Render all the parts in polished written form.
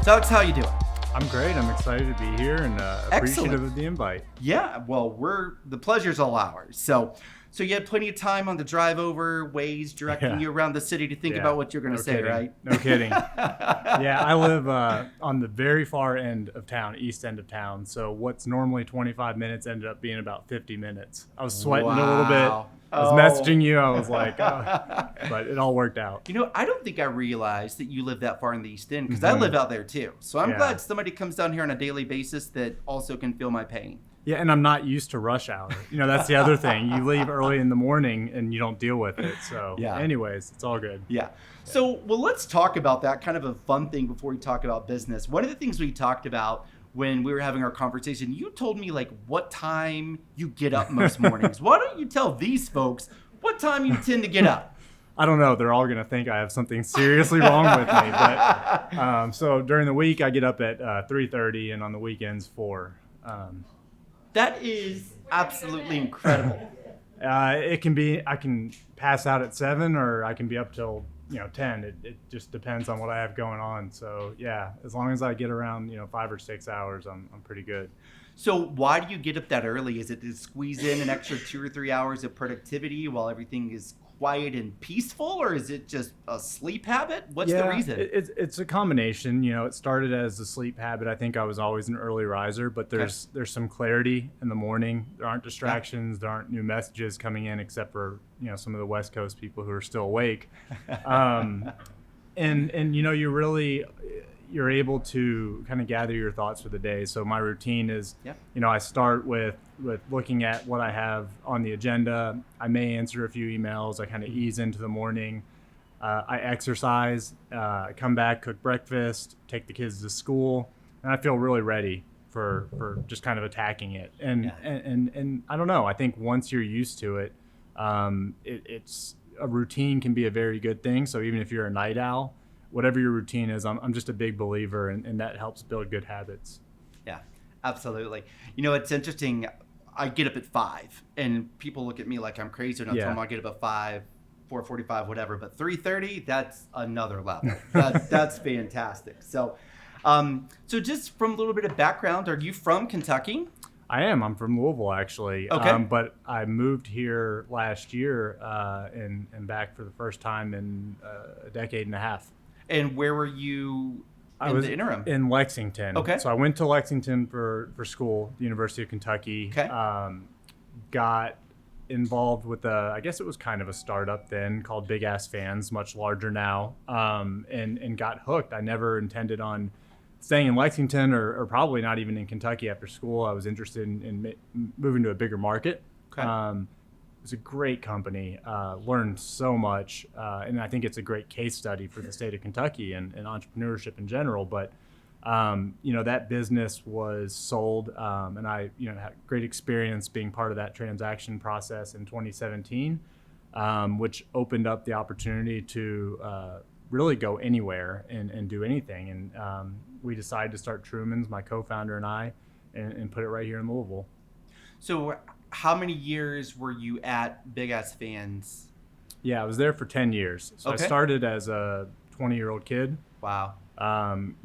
Alex, how you doing? I'm great. I'm excited to be here and appreciative of the invite. Yeah, well, the pleasure's all ours. So you had plenty of time on the drive over, Waze directing you around the city to think about what you're going to say, right? No kidding. Yeah, I live on the very far end of town, east end of town. So what's normally 25 minutes ended up being about 50 minutes. I was sweating a little bit. I was messaging you. I was like, but it all worked out. You know, I don't think I realized that you live that far in the East End because I live out there too. So I'm glad somebody comes down here on a daily basis that also can feel my pain. Yeah, and I'm not used to rush hour. You know, that's the other thing. You leave early in the morning and you don't deal with it. So anyways, it's all good. Yeah. So, well, let's talk about that, kind of a fun thing before we talk about business. One of the things we talked about when we were having our conversation, you told me like what time you get up most mornings. Why don't you tell these folks what time you tend to get up? I don't know. They're all going to think I have something seriously wrong with me. But so during the week, I get up at 3:30 and on the weekends 4. That is absolutely incredible. It can be, I can pass out at 7 or I can be up till 10. It just depends on what I have going on. So yeah, as long as I get around 5 or 6 hours, I'm pretty good. So why do you get up that early? Is it to squeeze in an extra 2 or 3 hours of productivity while everything is quiet and peaceful, or is it just a sleep habit? What's the reason? It's a combination. It started as a sleep habit. I think I was always an early riser, but there's some clarity in the morning. There aren't distractions. There aren't new messages coming in except for some of the West Coast people who are still awake. And you're able to kind of gather your thoughts for the day. So my routine is, I start with looking at what I have on the agenda. I may answer a few emails. I kind of ease into the morning. I exercise, come back, cook breakfast, take the kids to school, and I feel really ready for just kind of attacking it. And I don't know. I think once you're used to it, it's a routine can be a very good thing. So even if you're a night owl, whatever your routine is, I'm just a big believer, and that helps build good habits. Yeah, absolutely. It's interesting. I get up at 5, and people look at me like I'm crazy when I tell them I get up at 5, 4:45, whatever. But 3:30, that's another level. That's fantastic. So just from a little bit of background, are you from Kentucky? I am. I'm from Louisville, actually. Okay. But I moved here last year and back for the first time in a decade and a half. And where were you the interim? In Lexington. Okay. So I went to Lexington for school, the University of Kentucky. Okay. Got involved with I guess it was kind of a startup then called Big Ass Fans, much larger now, and got hooked. I never intended on staying in Lexington or probably not even in Kentucky after school. I was interested in moving to a bigger market. Okay. It was a great company, learned so much, and I think it's a great case study for the state of Kentucky and entrepreneurship in general. But, that business was sold, and I had great experience being part of that transaction process in 2017, which opened up the opportunity to really go anywhere and do anything. And we decided to start Trumans, my co-founder and I, and put it right here in Louisville. So how many years were you at Big Ass Fans? Yeah, I was there for 10 years. So I started as a 20-year-old kid. Wow.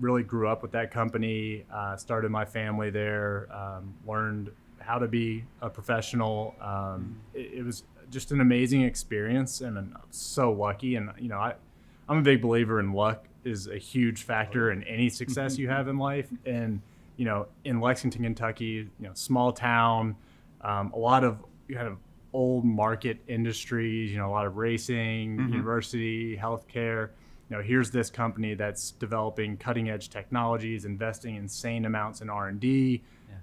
Really grew up with that company, started my family there, learned how to be a professional. It was just an amazing experience, and I'm so lucky. And, I'm a big believer in luck is a huge factor in any success you have in life. And, in Lexington, Kentucky, small town, a lot of kind of old market industries, a lot of racing, university, healthcare. Here's this company that's developing cutting edge technologies, investing insane amounts in R&D,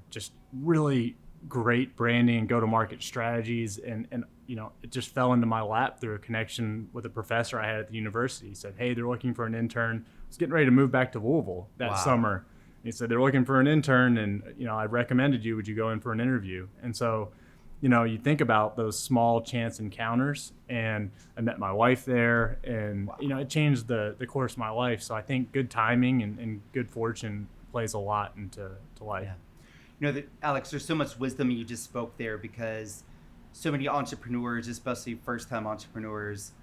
just really great branding and go-to-market strategies. And it just fell into my lap through a connection with a professor I had at the university. He said, hey, they're looking for an intern. I was getting ready to move back to Louisville that summer. He said, they're looking for an intern, and, I recommended you. Would you go in for an interview? And so, you think about those small chance encounters, and I met my wife there, and, it changed the course of my life. So I think good timing and good fortune plays a lot into life. Yeah. Alex, there's so much wisdom you just spoke there, because so many entrepreneurs, especially first-time entrepreneurs,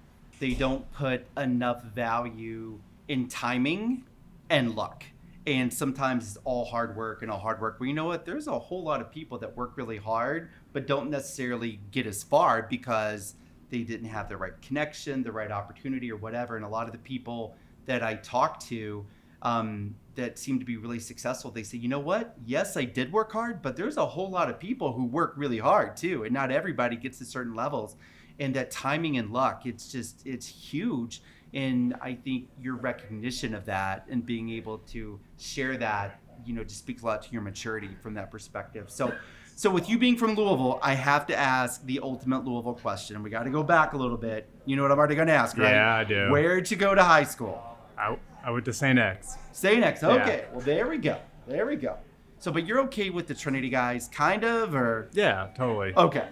they don't put enough value in timing and luck. And sometimes it's all hard work and all hard work. But you know what? There's a whole lot of people that work really hard, but don't necessarily get as far because they didn't have the right connection, the right opportunity or whatever. And a lot of the people that I talk to that seem to be really successful, they say, you know what? Yes, I did work hard, but there's a whole lot of people who work really hard too. And not everybody gets to certain levels. And that timing and luck, it's huge. And I think your recognition of that and being able to share that, just speaks a lot to your maturity from that perspective. So with you being from Louisville, I have to ask the ultimate Louisville question. We got to go back a little bit. You know what I'm already going to ask, right? Yeah, I do. Where'd you go to high school? I went to St. X. St. X, okay. Yeah. Well, there we go. So, but you're okay with the Trinity guys, kind of, or? Yeah, totally. Okay.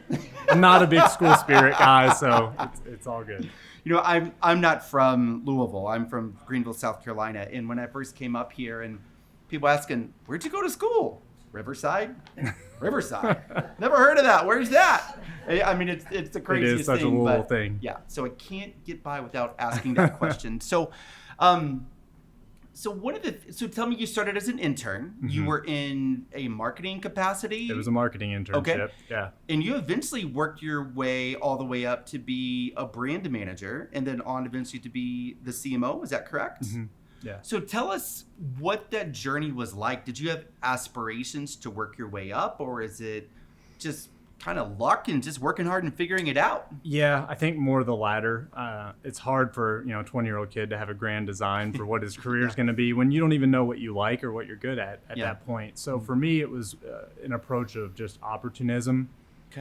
I'm not a big school spirit guy, so it's all good. I'm not from Louisville. I'm from Greenville, South Carolina. And when I first came up here and people asking, where'd you go to school? Riverside? Never heard of that. Where's that? I mean, it's the craziest thing. It is such a little thing. Yeah. So I can't get by without asking that question. So tell me, you started as an intern. Mm-hmm. You were in a marketing capacity. It was a marketing internship. Okay. Yeah. And you eventually worked your way all the way up to be a brand manager and then on eventually to be the CMO. Is that correct? Mm-hmm. Yeah. So tell us what that journey was like. Did you have aspirations to work your way up, or is it just kind of luck and just working hard and figuring it out? Yeah, I think more the latter. It's hard for, a 20-year-old kid to have a grand design for what his career is going to be when you don't even know what you like or what you're good at that point. So for me, it was an approach of just opportunism,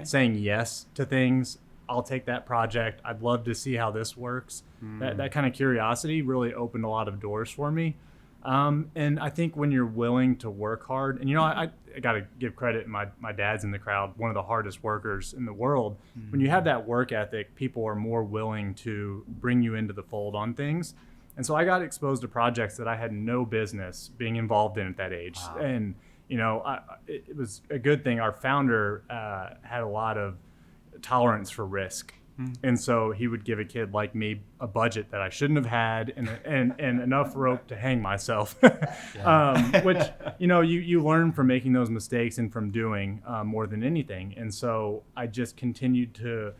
saying yes to things. I'll take that project. I'd love to see how this works. That kind of curiosity really opened a lot of doors for me. And I think when you're willing to work hard, and I got to give credit, my dad's in the crowd, one of the hardest workers in the world. When you have that work ethic, people are more willing to bring you into the fold on things. And so I got exposed to projects that I had no business being involved in at that age. Wow. And, it was a good thing. Our founder had a lot of tolerance for risk. And so he would give a kid like me a budget that I shouldn't have had and enough rope to hang myself, which, you learn from making those mistakes and from doing more than anything. And so I just continued to,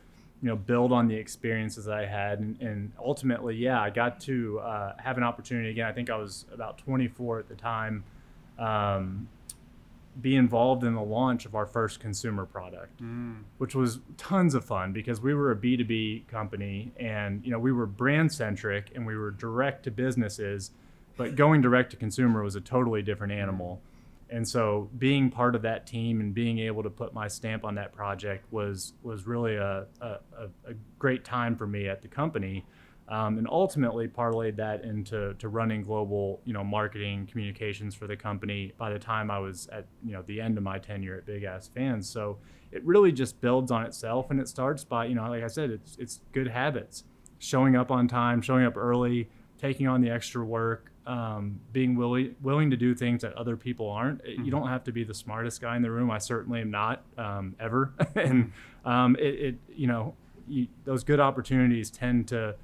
build on the experiences that I had. And ultimately, I got to have an opportunity again. I think I was about 24 at the time, be involved in the launch of our first consumer product, which was tons of fun because we were a B2B company and, we were brand centric and we were direct to businesses, but going direct to consumer was a totally different animal. And so being part of that team and being able to put my stamp on that project was really a great time for me at the company. And ultimately parlayed that into running global, marketing communications for the company by the time I was at, the end of my tenure at Big Ass Fans. So it really just builds on itself, and it starts by, like I said, it's good habits, showing up on time, showing up early, taking on the extra work, being willing to do things that other people aren't. You don't have to be the smartest guy in the room. I certainly am not, ever. And those good opportunities tend to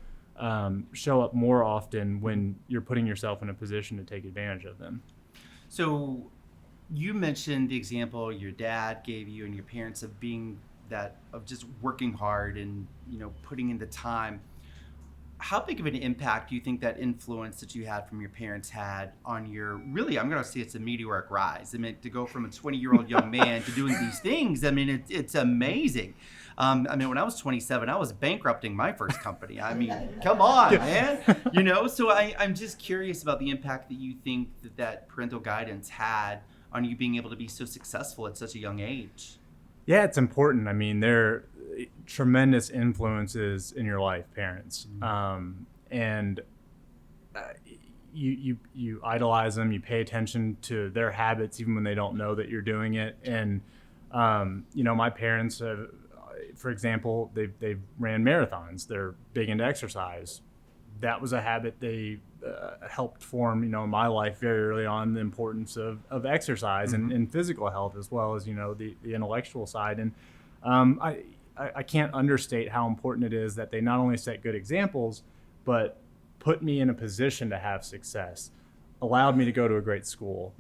show up more often when you're putting yourself in a position to take advantage of them. So you mentioned the example your dad gave you and your parents of just working hard and, putting in the time. How big of an impact do you think that influence that you had from your parents had on your, really, I'm going to say it's a meteoric rise. I mean, to go from a 20-year-old young man to doing these things, I mean, it's amazing. When I was 27, I was bankrupting my first company. I mean, come on, man. So I'm just curious about the impact that you think that parental guidance had on you being able to be so successful at such a young age. Yeah, it's important. I mean, they're tremendous influences in your life, parents. You idolize them, you pay attention to their habits even when they don't know that you're doing it. And, my parents have, for example, they ran marathons. They're big into exercise. That was a habit they helped form, in my life very early on, the importance of exercise and physical health as well as, the intellectual side. And I can't understate how important it is that they not only set good examples, but put me in a position to have success. allowed me to go to a great school,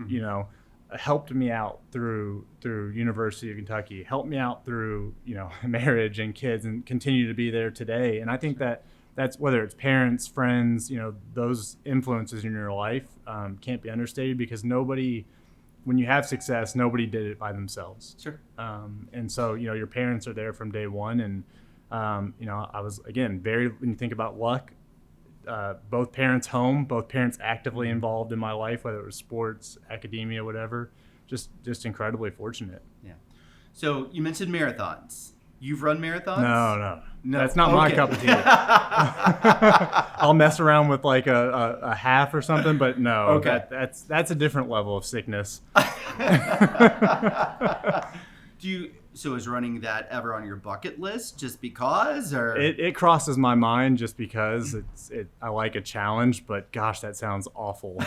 helped me out through University of Kentucky, helped me out through, marriage and kids, and continue to be there today. And I think that's whether it's parents, friends, those influences in your life can't be understated, because when you have success, nobody did it by themselves. Sure. And so, your parents are there from day one. And, I was, again, when you think about luck, both parents home, both parents actively involved in my life, whether it was sports, academia, whatever, just incredibly fortunate. Yeah. So you mentioned marathons. You've run marathons? No. That's not my cup of tea. I'll mess around with like a half or something, but no. Okay. That's a different level of sickness. So is running that ever on your bucket list just because, or? It crosses my mind just because I like a challenge, but gosh, that sounds awful.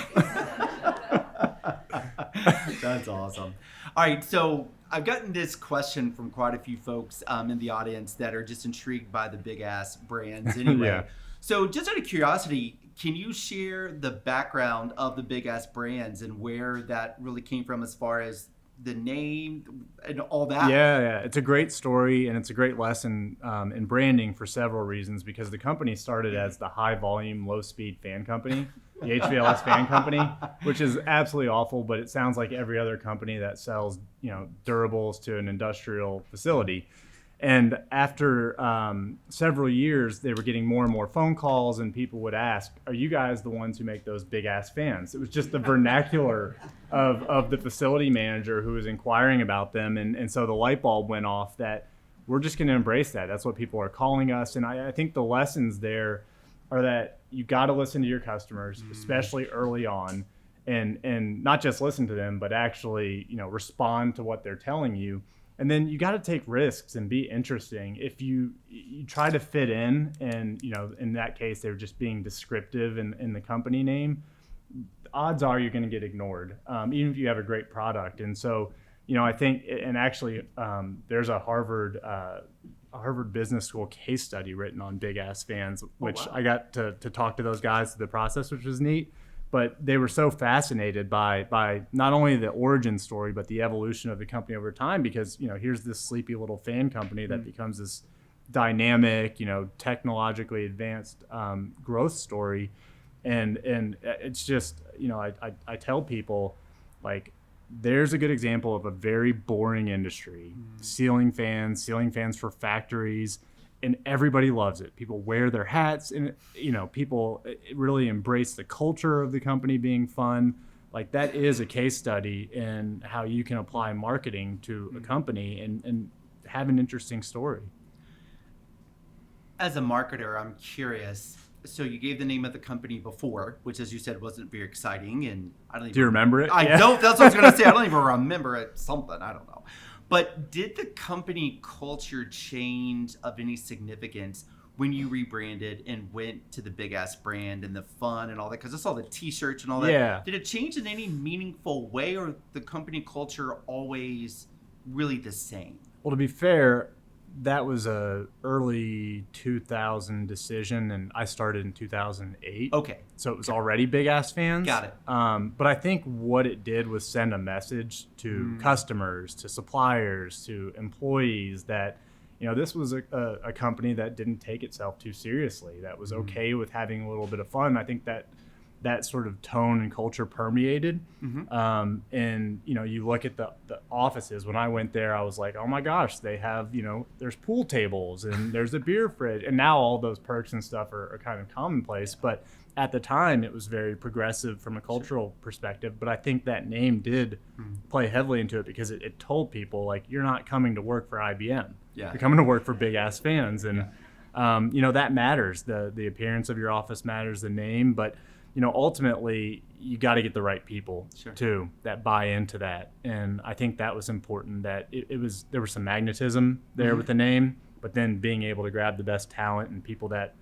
That's awesome. All right, so I've gotten this question from quite a few folks in the audience that are just intrigued by the big ass brands anyway. Yeah. So just out of curiosity, can you share the background of the big ass brands and where that really came from as far as the name and all that? Yeah. It's a great story, and it's a great lesson in branding for several reasons, because the company started as the high volume, low speed fan company, the HVLS fan company, which is absolutely awful, but it sounds like every other company that sells, durables to an industrial facility. And after several years, they were getting more and more phone calls, and people would ask, "Are you guys the ones who make those big ass fans?" It was just the vernacular of the facility manager who was inquiring about them. And so the light bulb went off that we're just going to embrace that. That's what people are calling us. And I think the lessons there are that you got to listen to your customers, especially early on, and not just listen to them, but actually, respond to what they're telling you. And then you got to take risks and be interesting. If you try to fit in, and in that case they're just being descriptive in the company name, odds are you're going to get ignored, even if you have a great product. And so, I think, and actually, there's a Harvard Business School case study written on big ass fans, which I got to talk to those guys through the process, which was neat. But they were so fascinated by not only the origin story, but the evolution of the company over time, because, here's this sleepy little fan company that becomes this dynamic, technologically advanced growth story. And it's just, I tell people, like, there's a good example of a very boring industry, ceiling fans for factories, and everybody loves it. People wear their hats, and people really embrace the culture of the company being fun. Like, that is a case study in how you can apply marketing to a company and have an interesting story. As a marketer, I'm curious. So you gave the name of the company before, which, as you said, wasn't very exciting, and I don't even. Do you remember it? I don't. That's what I was going to say. I don't even remember it. Something, I don't know. But did the company culture change of any significance when you rebranded and went to the big ass brand and the fun and all that? Because I saw the T-shirts and all that. Yeah. Did it change in any meaningful way, or the company culture always really the same? Well, to be fair, that was a early 2000 decision, and I started in 2008. Okay. So it was already big ass fans. Got it. But I think what it did was send a message to customers, to suppliers, to employees that, this was a company that didn't take itself too seriously, that was okay with having a little bit of fun. I think that sort of tone and culture permeated. And, you look at the offices. When I went there, I was like, oh my gosh, they have, there's pool tables and there's a beer fridge. And now all those perks and stuff are kind of commonplace. But at the time, it was very progressive from a cultural perspective. But I think that name did play heavily into it, because it told people, like, you're not coming to work for IBM. Yeah. You're coming to work for big ass fans. And, that matters. The appearance of your office matters, the name. But ultimately, you got to get the right people too that buy into that. And I think that was important, that there was some magnetism there with the name, but then being able to grab the best talent and people that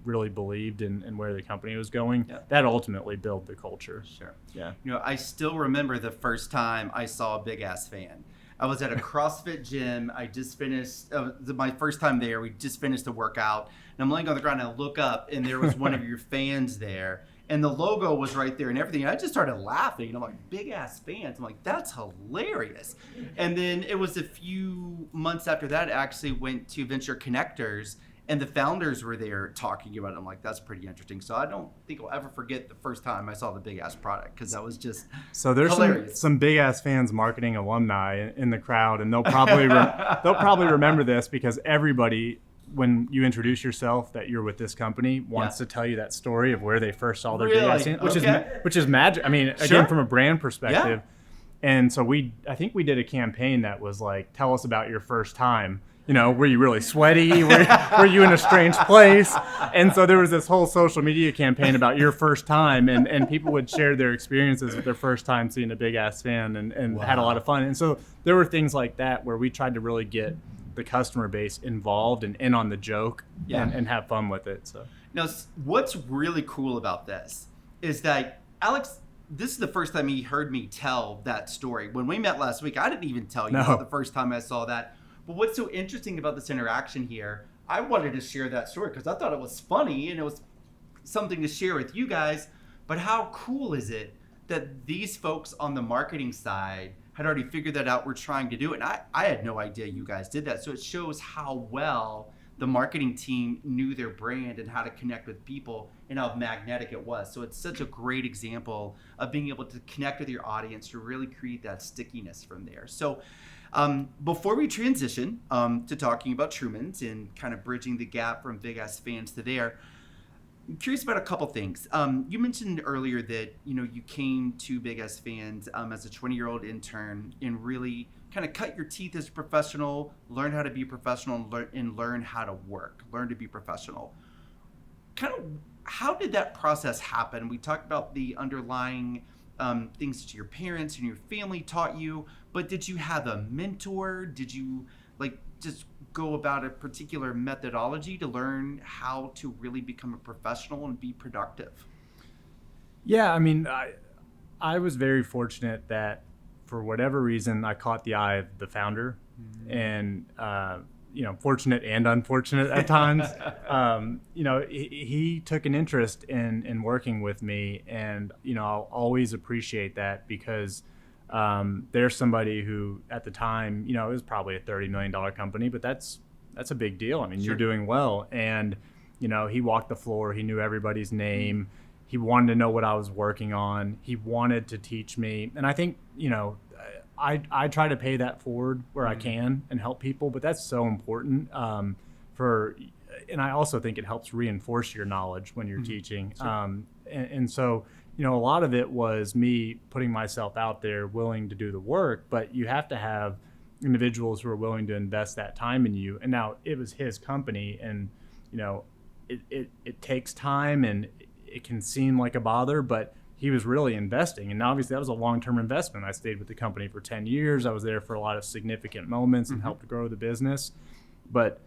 really believed in where the company was going, that ultimately built the culture. Sure. Yeah. I still remember the first time I saw a big ass fan. I was at a CrossFit gym. I just finished my first time there. We just finished a workout, and I'm laying on the ground and I look up, and there was one of your fans there. and the logo was right there and everything. And I just started laughing. And I'm like, big ass fans. I'm like, that's hilarious. And then it was a few months after that, I actually went to Venture Connectors, and the founders were there talking about it. I'm like, that's pretty interesting. So I don't think I'll ever forget the first time I saw the big ass product, because that was just so there's some big ass fans marketing alumni in the crowd, and they'll probably remember this, because everybody, when you introduce yourself that you're with this company, wants to tell you that story of where they first saw their big ass fans, which is magic. I mean, again, from a brand perspective. And so I think we did a campaign that was like, tell us about your first time. You know, were you really sweaty? Were you in a strange place? And so there was this whole social media campaign about your first time, and people would share their experiences with their first time seeing a big ass fan, and had a lot of fun. And so there were things like that where we tried to really get the customer base involved and in on the joke, and have fun with it. So now, what's really cool about this is that Alex, this is the first time he heard me tell that story. When we met last week, I didn't even tell you about the first time I saw that. But what's so interesting about this interaction here, I wanted to share that story because I thought it was funny and it was something to share with you guys. But how cool is it that these folks on the marketing side had already figured that out, were trying to do it. And I had no idea you guys did that. So it shows how well the marketing team knew their brand and how to connect with people and how magnetic it was. So it's such a great example of being able to connect with your audience to really create that stickiness from there. So before we transition to talking about Trumans and kind of bridging the gap from Big Ass Fans to there, I'm curious about a couple things. You mentioned earlier that you came to Big Ass Fans as a 20-year-old intern and really kind of cut your teeth as a professional, learn how to be a professional, and learn how to work, learn to be professional. Kind of, how did that process happen? We talked about the underlying things that your parents and your family taught you, but did you have a mentor? Did you just go about a particular methodology to learn how to really become a professional and be productive? Yeah, I mean, I was very fortunate that for whatever reason I caught the eye of the founder, and fortunate and unfortunate at times. He took an interest in working with me, and I'll always appreciate that, because there's somebody who at the time, it was probably a $30 million company, but that's a big deal. I mean, You're doing well. And, he walked the floor. He knew everybody's name. He wanted to know what I was working on. He wanted to teach me. And I think, I try to pay that forward where I can and help people, but that's so important and I also think it helps reinforce your knowledge when you're teaching. And so, a lot of it was me putting myself out there, willing to do the work, but you have to have individuals who are willing to invest that time in you. And now it was his company, and, it takes time and it can seem like a bother, but he was really investing. And obviously that was a long-term investment. I stayed with the company for 10 years. I was there for a lot of significant moments and helped grow the business. But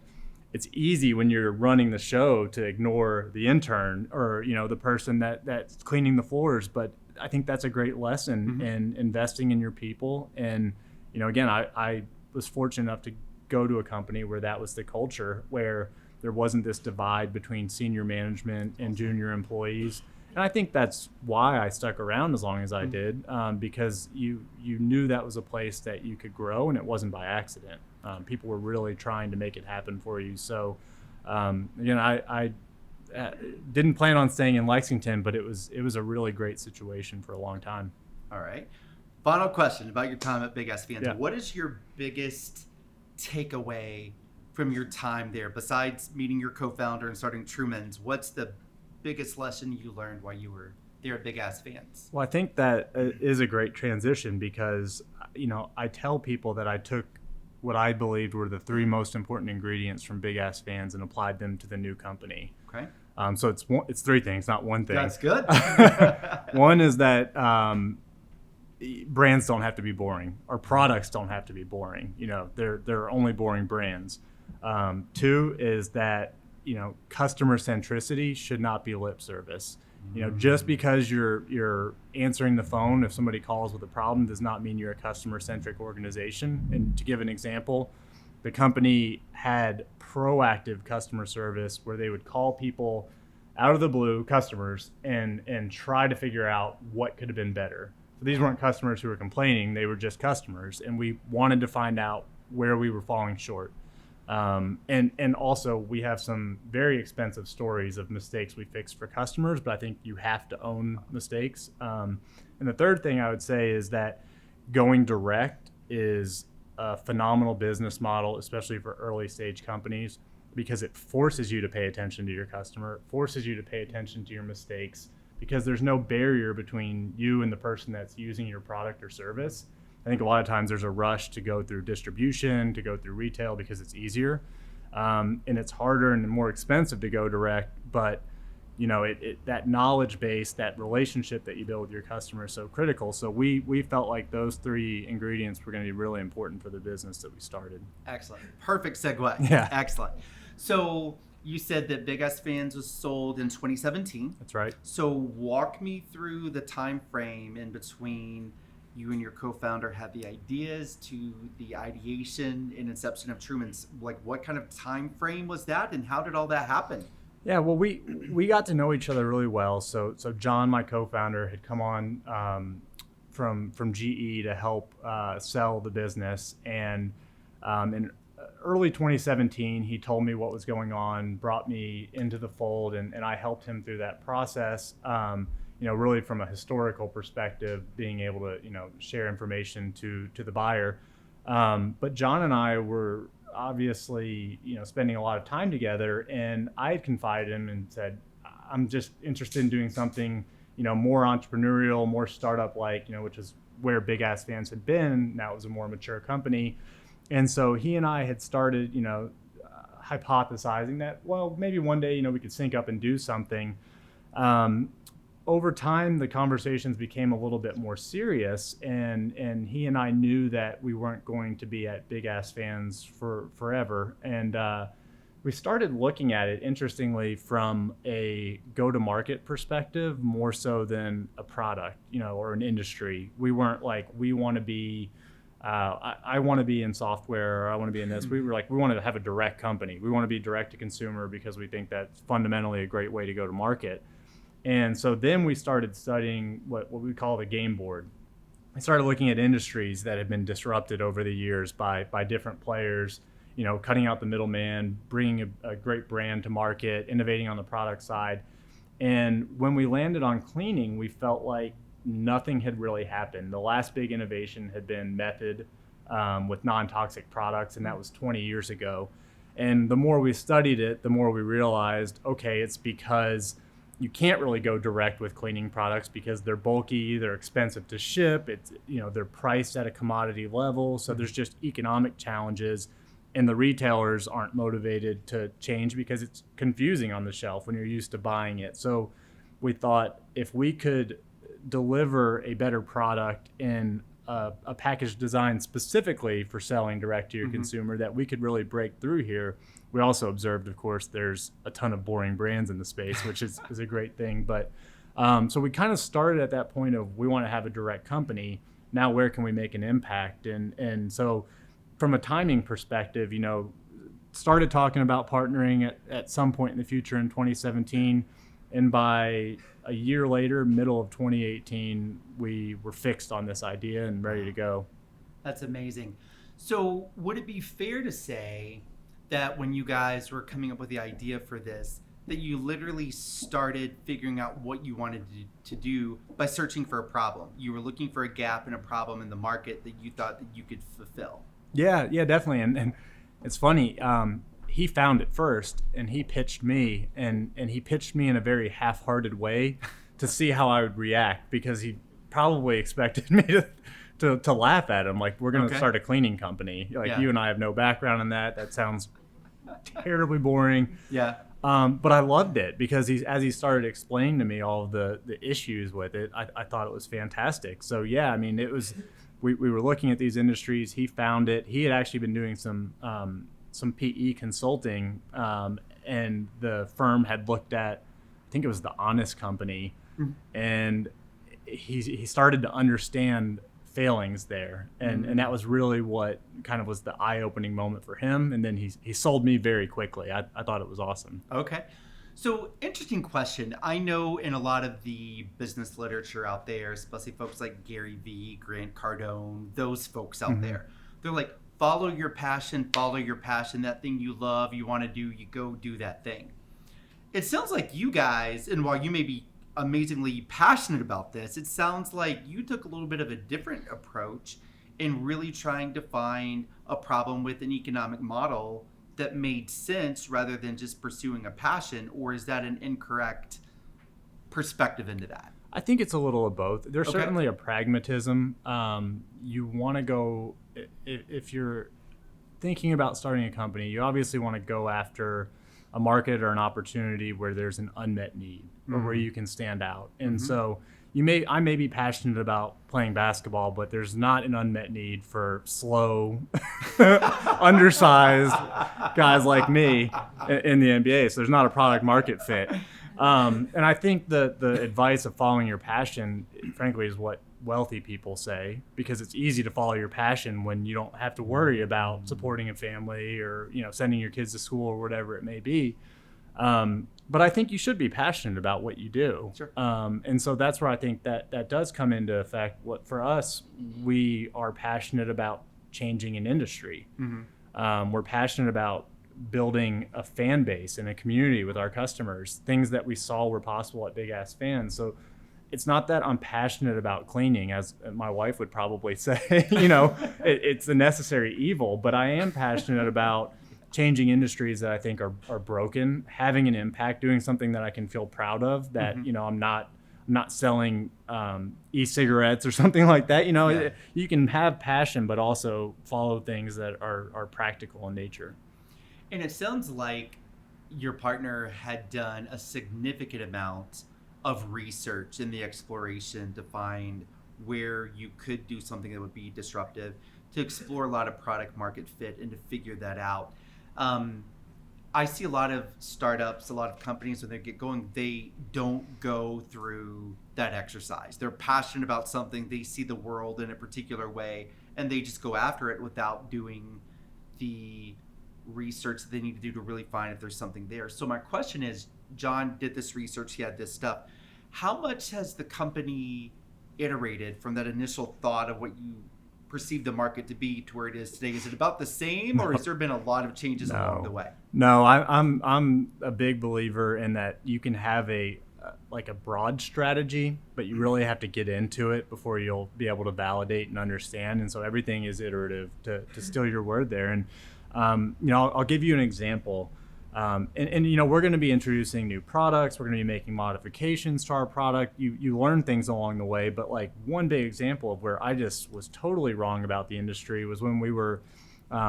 it's easy when you're running the show to ignore the intern or, the person that's cleaning the floors. But I think that's a great lesson in investing in your people. And, again, I was fortunate enough to go to a company where that was the culture, where there wasn't this divide between senior management and junior employees. And I think that's why I stuck around as long as I did, because you knew that was a place that you could grow, and it wasn't by accident. People were really trying to make it happen for you. So, I didn't plan on staying in Lexington, but it was a really great situation for a long time. All right. Final question about your time at Big Ass Fans. Yeah. What is your biggest takeaway from your time there, besides meeting your co-founder and starting Trumans? What's the biggest lesson you learned while you were there at Big Ass Fans? Well, I think that is a great transition, because, I tell people that I took what I believed were the three most important ingredients from Big Ass Fans and applied them to the new company. Okay. So it's three things, not one thing. That's good. One is that brands don't have to be boring, or products don't have to be boring. They're only boring brands. Two is that customer centricity should not be lip service. Just because you're answering the phone if somebody calls with a problem does not mean you're a customer centric organization. And to give an example, the company had proactive customer service where they would call people out of the blue customers and try to figure out what could have been better. So these weren't customers who were complaining, they were just customers, and we wanted to find out where we were falling short. And also we have some very expensive stories of mistakes we fixed for customers, but I think you have to own mistakes. And the third thing I would say is that going direct is a phenomenal business model, especially for early stage companies, because it forces you to pay attention to your customer, it forces you to pay attention to your mistakes, because there's no barrier between you and the person that's using your product or service. I think a lot of times there's a rush to go through distribution, to go through retail because it's easier. And it's harder and more expensive to go direct, but that knowledge base, that relationship that you build with your customer is so critical. So we felt like those three ingredients were going to be really important for the business that we started. Excellent. Perfect segue. Yeah. Excellent. So you said that Big Ass Fans was sold in 2017. That's right. So walk me through the time frame in between you and your co-founder had the ideas to the ideation and inception of Trumans. Like, what kind of time frame was that, and how did all that happen? Yeah, well, we got to know each other really well. So John, my co-founder, had come on from GE to help sell the business, and in early 2017, he told me what was going on, brought me into the fold, and I helped him through that process. Really from a historical perspective, being able to, share information to the buyer. But John and I were obviously, spending a lot of time together, and I had confided in him and said, I'm just interested in doing something, more entrepreneurial, more startup-like, which is where Big Ass Fans had been. Now it was a more mature company. And so he and I had started, hypothesizing that, well, maybe one day, we could sync up and do something. Over time, the conversations became a little bit more serious, and he and I knew that we weren't going to be at Big Ass Fans for forever. And we started looking at it, interestingly, from a go-to-market perspective, more so than a product, or an industry. We weren't like, we want to be, I want to be in software, or I want to be in this. We were like, we want to have a direct company. We want to be direct to consumer because we think that's fundamentally a great way to go to market. And so then we started studying what we call the game board. I started looking at industries that had been disrupted over the years by different players, cutting out the middleman, bringing a great brand to market, innovating on the product side. And when we landed on cleaning, we felt like nothing had really happened. The last big innovation had been method with non-toxic products, and that was 20 years ago. And the more we studied it, the more we realized, okay, it's because you can't really go direct with cleaning products because they're bulky, they're expensive to ship, they're priced at a commodity level. So there's just economic challenges, and the retailers aren't motivated to change because it's confusing on the shelf when you're used to buying it. So we thought if we could deliver a better product in a package designed specifically for selling direct to your consumer, that we could really break through here. We also observed, of course, there's a ton of boring brands in the space, which is a great thing. But so we kind of started at that point of, we want to have a direct company. Now, where can we make an impact? And so from a timing perspective, started talking about partnering at some point in the future in 2017. And by a year later, middle of 2018, we were fixed on this idea and ready to go. That's amazing. So would it be fair to say that when you guys were coming up with the idea for this, that you literally started figuring out what you wanted to do by searching for a problem? You were looking for a gap and a problem in the market that you thought that you could fulfill. Yeah, definitely. And it's funny. He found it first, and he pitched me, and he pitched me in a very half-hearted way to see how I would react, because he probably expected me to laugh at him. Like, we're going to start a cleaning company. Like, you and I have no background in that. That sounds terribly boring. Yeah. But I loved it because as he started explaining to me all of the issues with it, I thought it was fantastic. So yeah, I mean, it was, we were looking at these industries. He found it. He had actually been doing some PE consulting, and the firm had looked at, I think it was the Honest Company, and he started to understand failings there, and that was really what kind of was the eye-opening moment for him. And then he sold me very quickly. I thought it was awesome. Okay, So, interesting question. I know in a lot of the business literature out there, especially folks like Gary Vee, Grant Cardone, those folks out there, they're like, follow your passion, that thing you love, you want to do, you go do that thing. It sounds like you guys, and while you may be amazingly passionate about this, it sounds like you took a little bit of a different approach in really trying to find a problem with an economic model that made sense rather than just pursuing a passion. Or is that an incorrect perspective into that? I think it's a little of both. There's certainly a pragmatism. You want to go, if you're thinking about starting a company, you obviously want to go after a market or an opportunity where there's an unmet need or where you can stand out. And so I may be passionate about playing basketball, but there's not an unmet need for slow, undersized guys like me in the NBA. So there's not a product market fit. And I think the advice of following your passion, frankly, is what wealthy people say, because it's easy to follow your passion when you don't have to worry about supporting a family or, sending your kids to school or whatever it may be. But I think you should be passionate about what you do. Sure. And so that's where I think that does come into effect. What for us, we are passionate about changing an industry. We're passionate about building a fan base and a community with our customers, things that we saw were possible at Big Ass Fans. So it's not that I'm passionate about cleaning, as my wife would probably say, it's a necessary evil, but I am passionate about changing industries that I think are broken, having an impact, doing something that I can feel proud of, that, I'm not selling e-cigarettes or something like that. You can have passion, but also follow things that are practical in nature. And it sounds like your partner had done a significant amount of research in the exploration to find where you could do something that would be disruptive, to explore a lot of product market fit and to figure that out. I see a lot of startups, a lot of companies, when they get going, they don't go through that exercise. They're passionate about something, they see the world in a particular way, and they just go after it without doing the research that they need to do to really find if there's something there. So my question is, John did this research, he had this stuff. How much has the company iterated from that initial thought of what you perceive the market to be to where it is today? Is it about the same, or has there been a lot of changes along the way? No, I'm a big believer in that you can have a broad strategy, but you really have to get into it before you'll be able to validate and understand. And so everything is iterative, to steal your word there. And I'll give you an example. We're going to be introducing new products. We're going to be making modifications to our product. You learn things along the way, but like one big example of where I just was totally wrong about the industry was when we were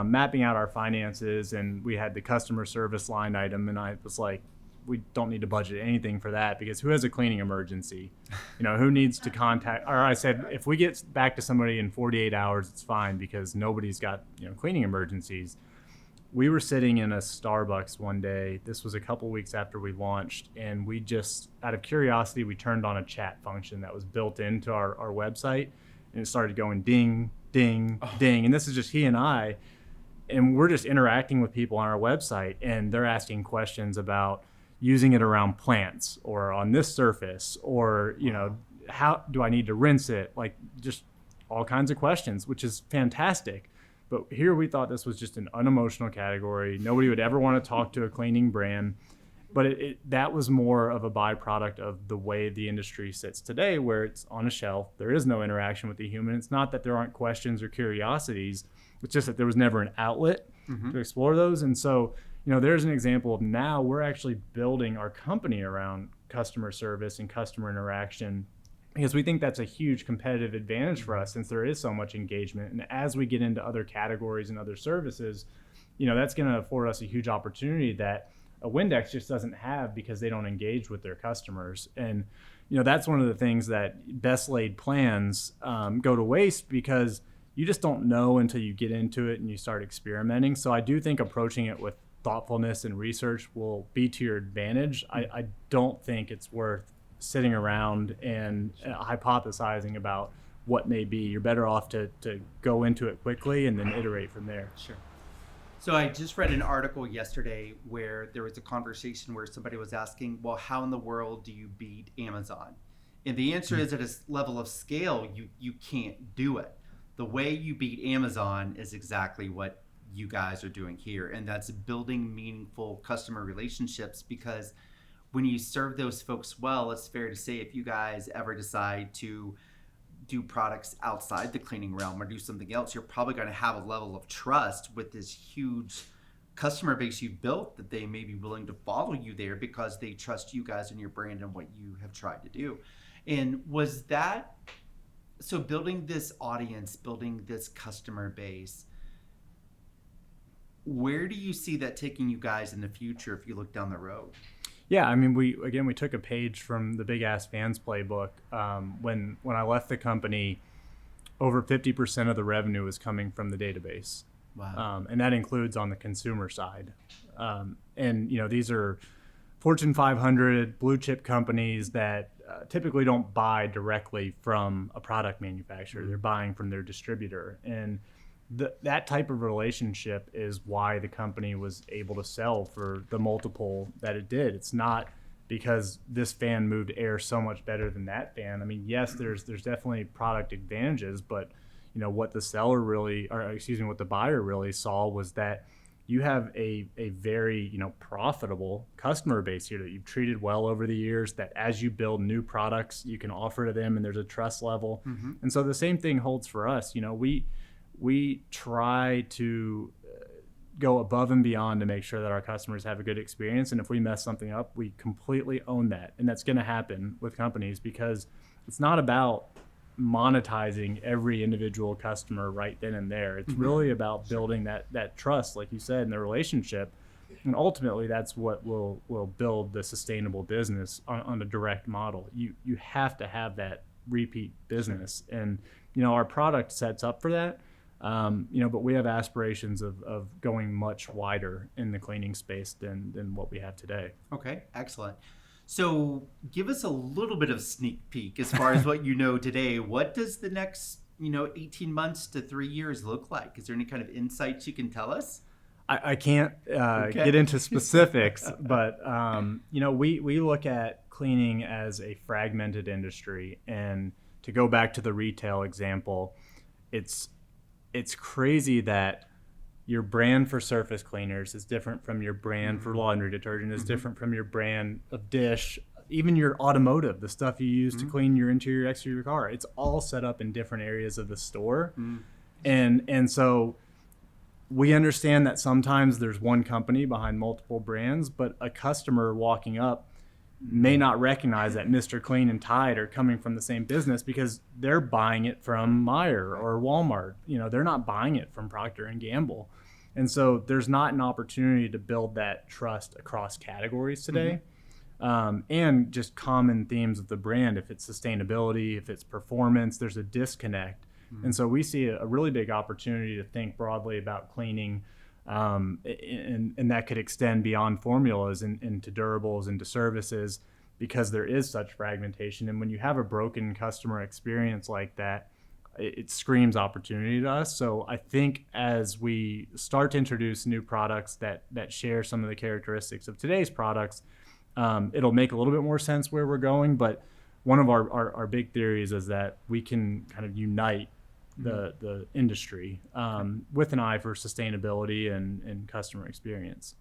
mapping out our finances, and we had the customer service line item, and I was like, we don't need to budget anything for that, because who has a cleaning emergency? Who needs to contact? Or I said, if we get back to somebody in 48 hours, it's fine, because nobody's got cleaning emergencies. We were sitting in a Starbucks one day. This was a couple weeks after we launched, and we just, out of curiosity, we turned on a chat function that was built into our website, and it started going ding, ding, ding. And this is just he and I, and we're just interacting with people on our website, and they're asking questions about using it around plants or on this surface, or, how do I need to rinse it? Like, just all kinds of questions, which is fantastic. But here we thought this was just an unemotional category. Nobody would ever want to talk to a cleaning brand. But that was more of a byproduct of the way the industry sits today, where it's on a shelf. There is no interaction with the human. It's not that there aren't questions or curiosities. It's just that there was never an outlet to explore those. And so, there's an example of now we're actually building our company around customer service and customer interaction, because we think that's a huge competitive advantage for us, since there is so much engagement. And as we get into other categories and other services, that's going to afford us a huge opportunity that a Windex just doesn't have, because they don't engage with their customers. And, that's one of the things that best laid plans go to waste, because you just don't know until you get into it and you start experimenting. So I do think approaching it with thoughtfulness and research will be to your advantage. I don't think it's worth sitting around and hypothesizing about what may be. You're better off to go into it quickly and then iterate from there. Sure. So I just read an article yesterday where there was a conversation where somebody was asking, well, how in the world do you beat Amazon? And the answer is, at a level of scale, you can't do it. The way you beat Amazon is exactly what you guys are doing here, and that's building meaningful customer relationships, because when you serve those folks well, it's fair to say if you guys ever decide to do products outside the cleaning realm or do something else, you're probably going to have a level of trust with this huge customer base you've built that they may be willing to follow you there because they trust you guys and your brand and what you have tried to do. And was that, so building this audience, building this customer base, where do you see that taking you guys in the future if you look down the road? Yeah, I mean, we took a page from the Big Ass Fans playbook. When I left the company, over 50% of the revenue was coming from the database. Wow. And that includes on the consumer side. And, these are Fortune 500 blue chip companies that typically don't buy directly from a product manufacturer. They're buying from their distributor. And that type of relationship is why the company was able to sell for the multiple that it did. It's not because this fan moved air so much better than that fan. I mean, yes, there's definitely product advantages, but what what the buyer really saw was that you have a very profitable customer base here that you've treated well over the years, that as you build new products you can offer to them, and there's a trust level. And so the same thing holds for us. We try to go above and beyond to make sure that our customers have a good experience, and if we mess something up, we completely own that. And that's going to happen with companies, because it's not about monetizing every individual customer right then and there. It's really about building that trust, like you said, in the relationship. And ultimately, that's what will build the sustainable business on a direct model. You have to have that repeat business. And, our product sets up for that. But we have aspirations of going much wider in the cleaning space than what we have today. Okay, excellent. So give us a little bit of sneak peek as far as what you know today. What does the next, 18 months to 3 years look like? Is there any kind of insights you can tell us? I can't get into specifics, but, we look at cleaning as a fragmented industry. And to go back to the retail example, it's crazy that your brand for surface cleaners is different from your brand for laundry detergent, is different from your brand of dish, even your automotive, the stuff you use to clean your interior, exterior car. It's all set up in different areas of the store. And so we understand that sometimes there's one company behind multiple brands, but a customer walking up may not recognize that Mr. Clean and Tide are coming from the same business because they're buying it from Meijer or Walmart. They're not buying it from Procter and Gamble. And so there's not an opportunity to build that trust across categories today. And just common themes of the brand. If it's sustainability, if it's performance, there's a disconnect. And so we see a really big opportunity to think broadly about cleaning. And that could extend beyond formulas into durables, into services, because there is such fragmentation. And when you have a broken customer experience like that, it screams opportunity to us. So I think as we start to introduce new products that share some of the characteristics of today's products, it'll make a little bit more sense where we're going. But one of our big theories is that we can kind of unite the industry with an eye for sustainability and customer experience.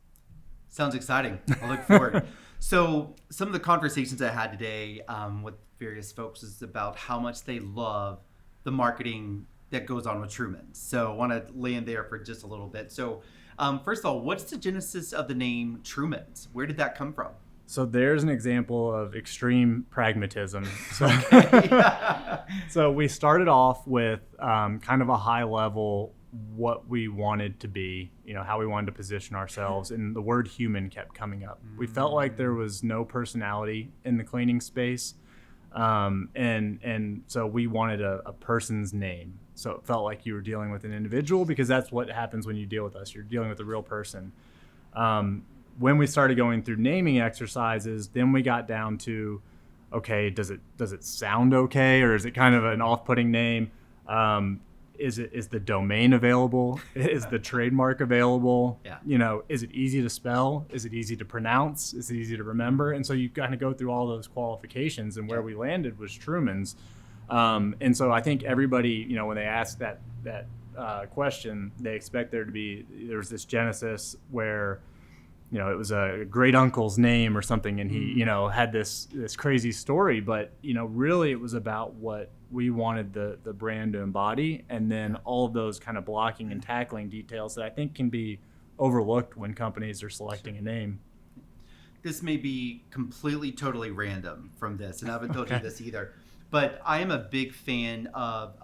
Sounds exciting. I look forward. So some of the conversations I had today with various folks is about how much they love the marketing that goes on with Trumans. So I want to land there for just a little bit. So first of all, what's the genesis of the name Trumans? Where did that come from? So there's an example of extreme pragmatism. So we started off with kind of a high level, what we wanted to be, how we wanted to position ourselves, and the word human kept coming up. We felt like there was no personality in the cleaning space, and so we wanted a person's name. So it felt like you were dealing with an individual, because that's what happens when you deal with us. You're dealing with a real person. When we started going through naming exercises, then we got down to, okay, does it sound okay, or is it kind of an off-putting name? Is the domain available? Is the trademark available? Yeah. You know, is it easy to spell? Is it easy to pronounce? Is it easy to remember? And so you kind of go through all those qualifications, and where we landed was Trumans. And so I think everybody, you know, when they ask that question, they expect there's this genesis where, you know, it was a great uncle's name or something, and he, you know, had this crazy story. But, you know, really it was about what we wanted the brand to embody, and then all of those kind of blocking and tackling details that I think can be overlooked when companies are selecting a name. This may be completely, totally random from this, and I haven't told you this either, but I am a big fan of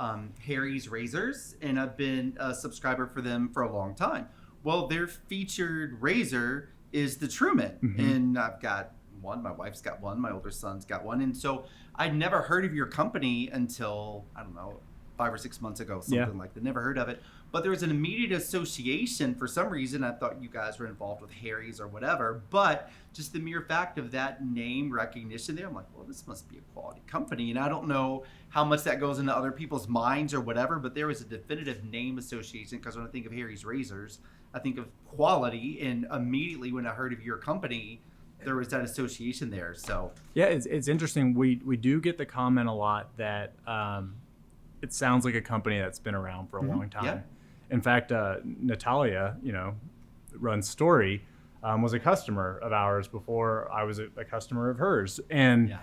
Harry's Razors, and I've been a subscriber for them for a long time. Well, their featured razor is the Truman, and I've got one, my wife's got one, my older son's got one, and so I'd never heard of your company until, I don't know, 5 or 6 months ago, something like that. Never heard of it, but there was an immediate association for some reason. I thought you guys were involved with Harry's or whatever, but just the mere fact of that name recognition there, I'm like, well, this must be a quality company. And I don't know how much that goes into other people's minds or whatever, but there was a definitive name association, because when I think of Harry's Razors, I think of quality, and immediately when I heard of your company, there was that association there. So yeah, it's interesting. We do get the comment a lot that it sounds like a company that's been around for a long time. Yeah. In fact, Natalia, you know, runs Story, was a customer of ours before I was a customer of hers. And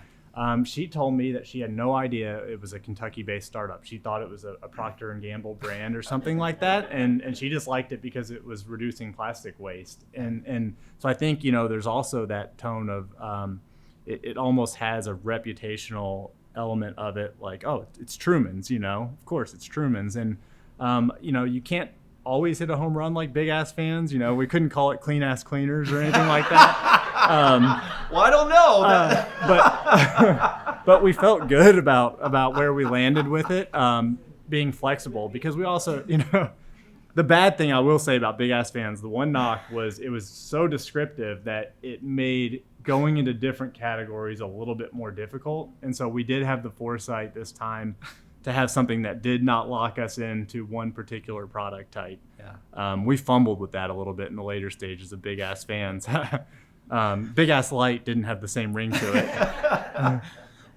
she told me that she had no idea it was a Kentucky-based startup. She thought it was a Procter & Gamble brand or something like that. And she just liked it because it was reducing plastic waste. And so I think, you know, there's also that tone of it almost has a reputational element of it, like, oh, it's Trumans, you know, of course it's Trumans. And you know, you can't always hit a home run like Big Ass Fans. You know, we couldn't call it Clean Ass Cleaners or anything like that. Well, I don't know. But we felt good about where we landed with it, being flexible, because we also, you know, the bad thing I will say about Big Ass Fans, the one knock was it was so descriptive that it made going into different categories a little bit more difficult. And so we did have the foresight this time to have something that did not lock us into one particular product type. Yeah. We fumbled with that a little bit in the later stages of Big Ass Fans. Big Ass Light didn't have the same ring to it.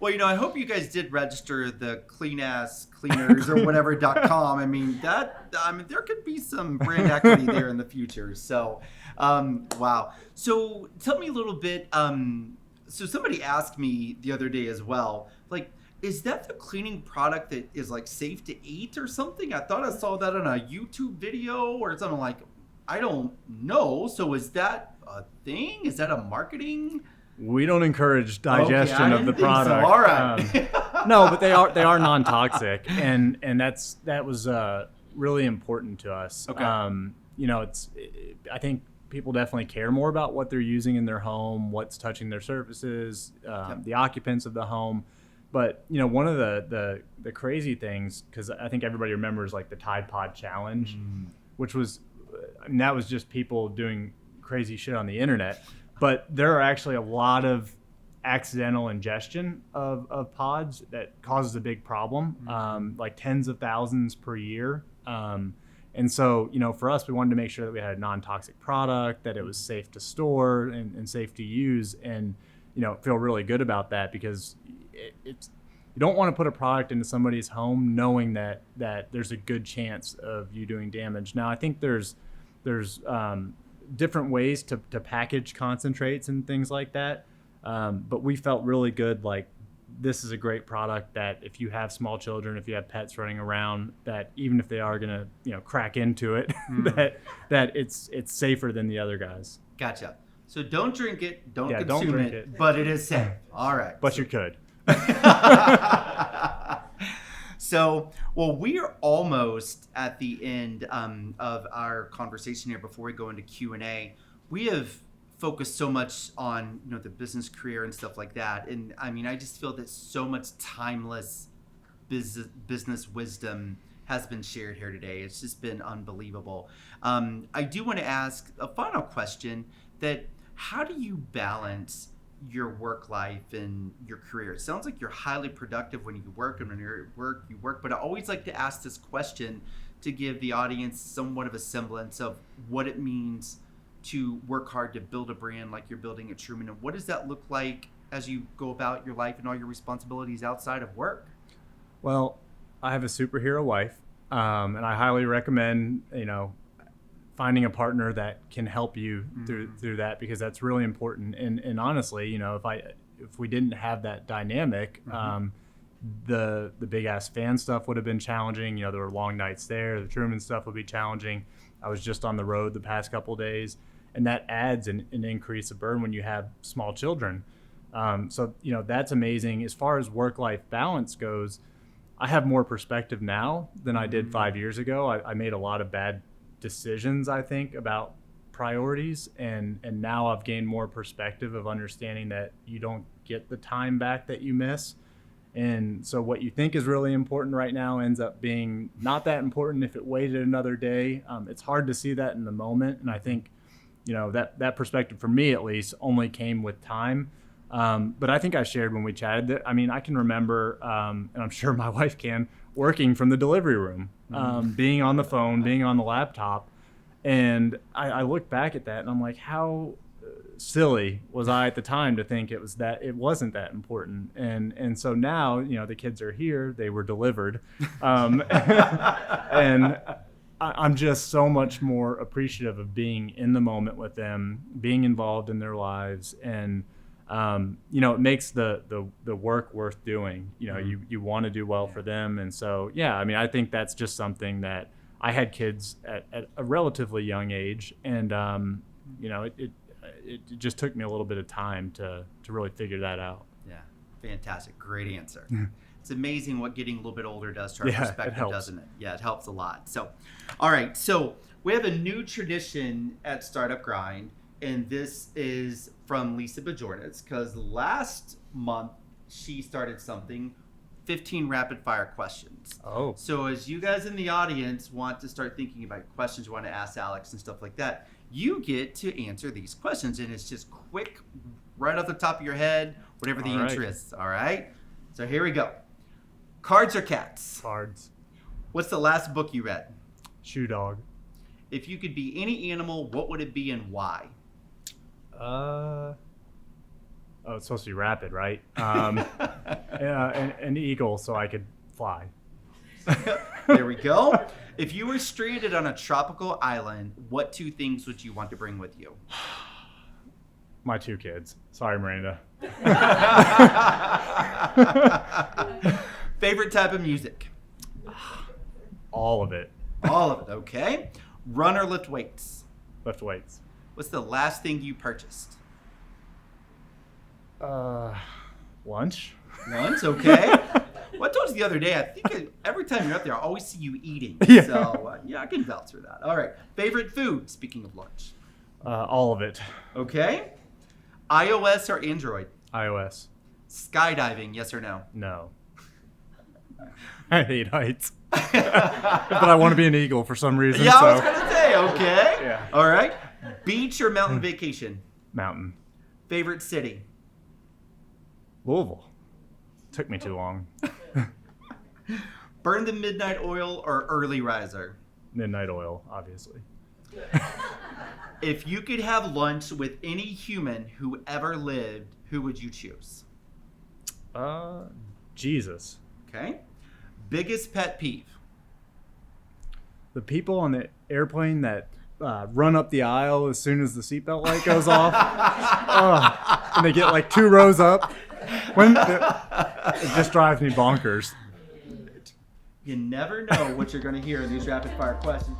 Well, you know, I hope you guys did register the Clean Ass Cleaners or whatever.com. I mean, there could be some brand equity there in the future. So, wow. So tell me a little bit. So somebody asked me the other day as well, like, is that the cleaning product that is like safe to eat or something? I thought I saw that on a YouTube video or something. Like, I don't know. So is that a thing? Is that a marketing? We don't encourage digestion of the product. So. All right. No, but they are non-toxic, and that was really important to us. Okay. You know, I think people definitely care more about what they're using in their home, what's touching their surfaces, the occupants of the home. But, you know, one of the crazy things, because I think everybody remembers like the Tide Pod Challenge, which was, that was just people doing crazy shit on the internet. But there are actually a lot of accidental ingestion of pods that causes a big problem, like tens of thousands per year. And so, you know, for us, we wanted to make sure that we had a non-toxic product, that it was safe to store and safe to use, and, you know, feel really good about that, because it's, you don't want to put a product into somebody's home knowing that there's a good chance of you doing damage. Now, I think there's different ways to package concentrates and things like that. But we felt really good, like, this is a great product that if you have small children, if you have pets running around, that even if they are going to, you know, crack into it, that it's safer than the other guys. Gotcha. So don't drink it, don't consume it, but it is safe. All right. But you could. So, well, we are almost at the end of our conversation here before we go into Q&A. We have focused so much on, you know, the business career and stuff like that. And I mean, I just feel that so much timeless business wisdom has been shared here today. It's just been unbelievable. I do want to ask a final question, that how do you balance your work life and your career? It sounds like you're highly productive when you work, and when you're at work, you work. But I always like to ask this question to give the audience somewhat of a semblance of what it means to work hard to build a brand like you're building at Truman. And what does that look like as you go about your life and all your responsibilities outside of work? Well, I have a superhero wife, and I highly recommend, finding a partner that can help you through that, because that's really important. And honestly, if we didn't have that dynamic, the big ass fan stuff would have been challenging. There were long nights there. The Truman stuff would be challenging. I was just on the road the past couple of days, and that adds an increase of burden when you have small children. So that's amazing. As far as work-life balance goes, I have more perspective now than I did 5 years ago. I made a lot of bad decisions, I think, about priorities, and now I've gained more perspective of understanding that you don't get the time back that you miss. And so what you think is really important right now ends up being not that important if it waited another day. It's hard to see that in the moment, and I think that perspective, for me at least, only came with time. But I think I shared when we chatted that, I can remember, and I'm sure my wife can, working from the delivery room, being on the phone, being on the laptop. And I look back at that and I'm like, how silly was I at the time to think it wasn't that important. And so now, the kids are here, they were delivered. And I'm just so much more appreciative of being in the moment with them, being involved in their lives, and it makes the work worth doing. You want to do well for them. And so, I think that's just something that I had kids at a relatively young age. And, it just took me a little bit of time to really figure that out. Yeah. Fantastic. Great answer. It's amazing what getting a little bit older does to our perspective, doesn't it? Yeah, it helps a lot. So, all right. So we have a new tradition at Startup Grind, and this is from Lisa Bajornitz, because last month she started something, 15 rapid fire questions. Oh. So as you guys in the audience want to start thinking about questions you want to ask Alex and stuff like that, you get to answer these questions, and it's just quick, right off the top of your head, whatever the answer is. All right. So here we go. Cards or cats? Cards. What's the last book you read? Shoe Dog. If you could be any animal, what would it be and why? It's supposed to be rapid, right? An eagle, so I could fly. There we go. If you were stranded on a tropical island, what 2 things would you want to bring with you? My 2 kids. Sorry, Miranda. Favorite type of music? All of it. All of it, okay. Run or lift weights? Lift weights. What's the last thing you purchased? Lunch. Lunch, okay. Well, I told you the other day, I think every time you're up there, I always see you eating. Yeah. So, I can vouch for that. All right. Favorite food, speaking of lunch? All of it. Okay. iOS or Android? iOS. Skydiving, yes or no? No. I hate heights. But I want to be an eagle for some reason. Yeah, I was going to say, okay. Yeah. All right. Beach or mountain vacation? Mountain. Favorite city? Louisville. Took me too long. Burn the midnight oil or early riser? Midnight oil, obviously. If you could have lunch with any human who ever lived, who would you choose? Jesus. Okay. Biggest pet peeve? The people on the airplane that run up the aisle as soon as the seatbelt light goes off. And they get like 2 rows up. It just drives me bonkers. You never know what you're going to hear in these rapid fire questions.